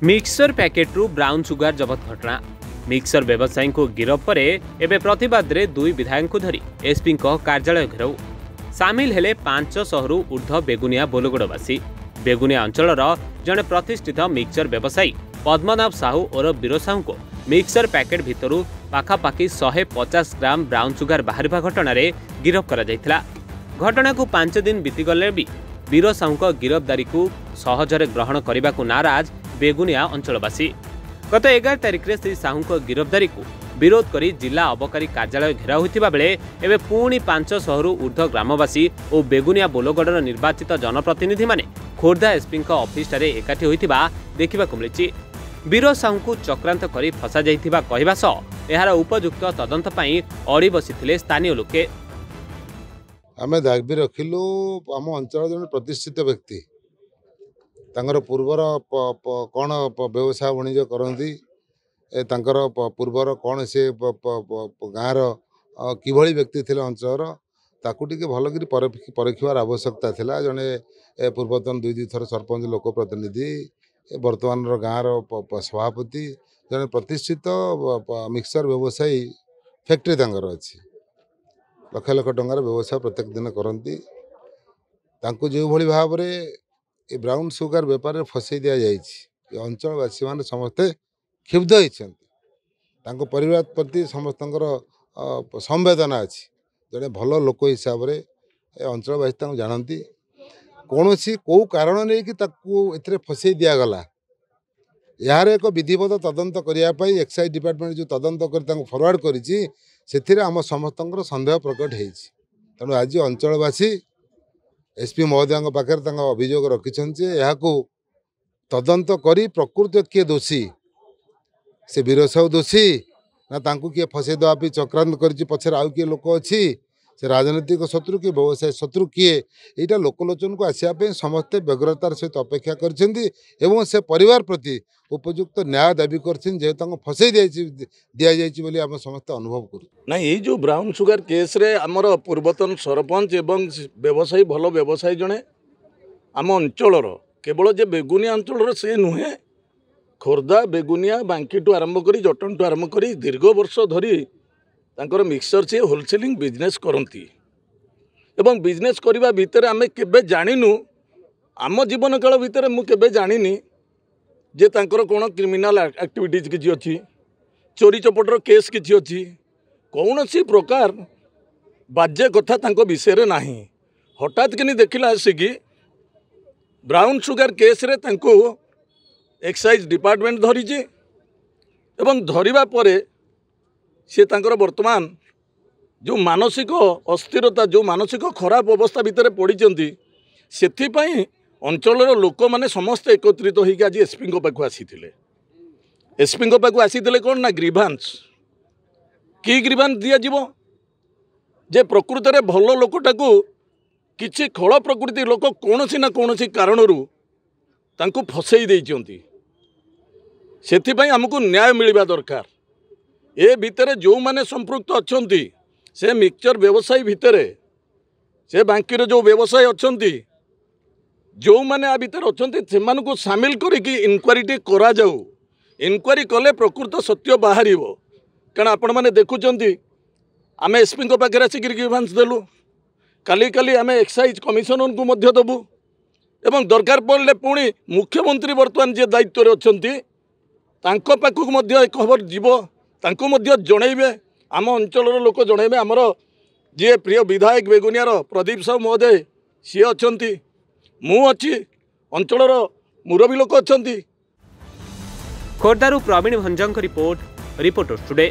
Mixer पैकेट्रु brown sugar जबत घटना। Mixer व्यवसायी को गिरफ पर एवं प्रतिवाद में 2 विधायक धरी एसपी कार्यालय घेराव। सामिल हेले 500 रु ऊर्ध्व बेगुनिया बोलगोड़वासी। बेगुनिया अंचल जड़े प्रतिष्ठित मिक्सर व्यवसायी पद्मनाभ साहू और वीर साहू को मिक्सर पैकेट भितर पाखापाखि 150 ग्राम ब्राउन सुगार बाहर घटन गिरफ कर घटना को 5 दिन बीतीगले भी वीर साहू गिरफ्तारी को सहजरे ग्रहण करने को नाराज बेगुनिया अंचलवासी। गत 11 तारिख में श्री साहू गिरफ्तारी को विरोध करी जिला अबकारी कार्यालय घेराव होता बेले एवं पुणी 500 रु ऊर्ध्व ग्रामवासी और बेगुनिया बोलगड़र निर्वाचित जनप्रतिनिधि माने खोर्धा एसपी ऑफिस एकाठी होता देखा मिली। वीर साहू को चक्रांत कर फसा जाइथिबा कहवा सह एहार उपयुक्त तदंत पई अड़ी बसिथिले स्थानीय लोके। आमे दाबी रखिलु आम अंचल जन प्रतिष्ठित व्यक्ति तांकर पूर्वर कौन व्यवसाय वाणिज्य करती पूर्वर कौन से गाँवर किभली व्यक्ति थे अंचल ताकू टे भलकर परखिबार आवश्यकता थिला। जड़े पूर्वतन 2 थर सरपंच लोक प्रतिनिधि वर्तमान गाँवर सभापति जड़े प्रतिष्ठित मिक्सर व्यवसायी फैक्ट्री तांकर अच्छी लक्ष लक्ष टंकार व्यवसाय प्रत्येक दिन करती जो भली भाव ये ब्राउन सुगार बेपार में फसई दि जाए अंचलवासी मैंने समस्ते क्षुब्ध होती परिवार प्रति समस्त संवेदना अच्छी। जड़े भल लोक हिसाब से अंचलवासी जानती कौन सी कौ कारण नहीं कि फसई दिगला यार एक विधिवत तदंत करने एक्साइज डिपार्टमेंट जो तदंत कर फरवर्ड कर आम समस्त सन्देह प्रकट हो। तेणु आज अंचलवासी एसपी महोदय पाखे अभियोग रखिंट तदंत करी प्रकृत किए दोषी से वीर साहू दोषी ना तांकू किए फसई देवाई चक्रांत कर पछर आउ किए लोक अच्छी से राजनीतिक शत्रु कि व्यवसाय शत्रु किए यहाँ लोकलोचन को आसापे समस्ते व्यग्रतार सहित अपेक्षा कर से परिवार प्रति उपयुक्त न्याय दाबी कर फसई दि जाए आम समस्त अनुभव कर ना ये जो ब्राउन सुगार केस रे आमर पूर्वतन सरपंच एवं व्यवसायी भल व्यवसायी जड़े आम अंचल केवल जे बेगुनिया अंचल से नुहे खोर्धा बेगुनिया बांकीठू आरंभ कर जटन ठू आरंभ कर दीर्घ वर्ष धरी तांकर मिक्सर से होलसेलिंग बिजनेस करती एवं बिजनेस करने भितर आम केबे जानिनु आम जीवन काल भितर मु केबे जानिनी जे तांकर कौन क्रिमिनाल एक्टिविटीज किसी अच्छी चोरी चपटर केस किसी अच्छी कौन सी प्रकार बाज्य कथा तांको विषय नाही। हठात कि देखला आसिकी ब्राउन सुगार केस रे तांको एक्साइज डिपार्टमेंट धरीचे एवं धरिबा परे से तांकर वर्तमान जो मानसिक अस्थिरता जो मानसिक खराब अवस्था भितर पड़ती से अंचल लोक मैंने समस्त एकत्रित होकर आज एसपी पाक आसी एसपी पाक आसी कौन ना ग्रीभांस कि ग्रीभांस दिज्व जे प्रकृत में भल लोकटा को किसी खल प्रकृति लोक कौन ना कौन कारण फसई देती से आमको न्याय मिलवा दरकार। ए भितर जो माने संपृक्त अच्छा से मिक्सचर व्यवसायी भितर से बांकीर जो व्यवसायी अच्छा जो माने आ भितर अच्छा से सामिल करी इनक्वारी करा जाऊ। इनक्वारी कले प्रकृत सत्य बाहर कारण आपण मैंने देखुं आम एसपी पाखे आसिक ग्रीभांस देलु काली काली आम एक्साइज कमिशनर को देवु एवं दरकार पड़े पुणी मुख्यमंत्री वर्तमान जे दायित्व तांको पाखक खबर जीव तांको जनइबे आम अंचल लोक जनइबे आमर जे प्रिय विधायक बेगुनियार प्रदीप साहू महोदय सी अच्छा मु अच्छी अंचल मुरबी लोक अच्छा। खोर्धारू प्रवीण भंजंग रिपोर्ट रिपोर्टर्स टुडे।